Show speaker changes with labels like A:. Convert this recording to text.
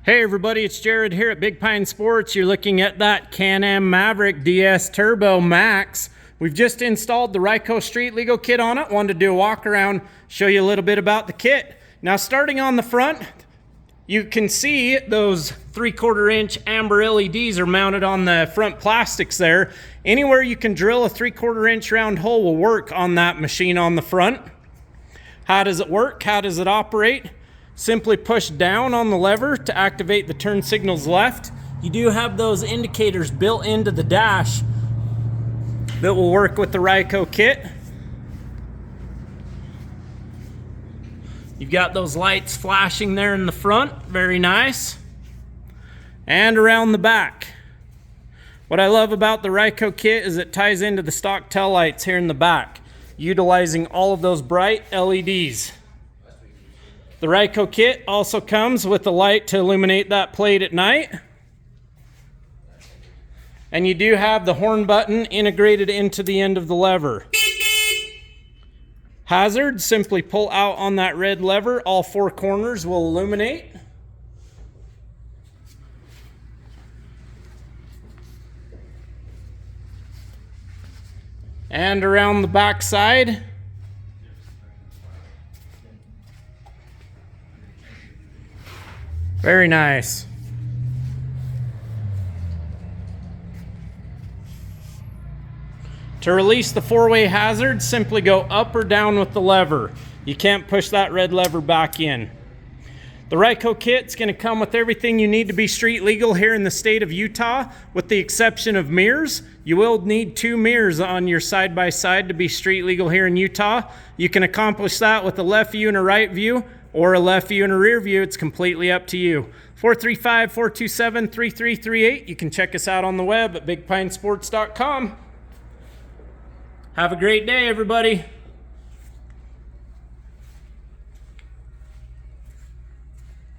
A: Hey everybody, it's Jared here at Big Pine Sports. You're looking at that Can-Am Maverick DS Turbo Max. We've just installed the Ryco Street Legal kit on it. Wanted to do a walk around, show you a little bit about the kit. Now starting on the front, you can see those 3/4 inch amber LEDs are mounted on the front plastics there. Anywhere you can drill a 3/4 inch round hole will work on that machine on the front. How does it work? How does it operate? Simply push down on the lever to activate the turn signals left. You do have those indicators built into the dash that will work with the Ryco kit. You've got those lights flashing there in the front, very nice. And around the back. What I love about the Ryco kit is it ties into the stock tail lights here in the back, utilizing all of those bright LEDs. The Ryco kit also comes with a light to illuminate that plate at night. And you do have the horn button integrated into the end of the lever. Hazard, simply pull out on that red lever. All four corners will illuminate. And around the back side, very nice. To release the four-way hazard, simply go up or down with the lever. You can't push that red lever back in. The Ryco kit's going to come with everything you need to be street legal here in the state of Utah, with the exception of mirrors. You will need 2 mirrors on your side-by-side to be street legal here in Utah. You can accomplish that with a left view and a right view, or a left view and a rear view. It's completely up to you. 435-427-3338. You can check us out on the web at bigpinesports.com. Have a great day, everybody.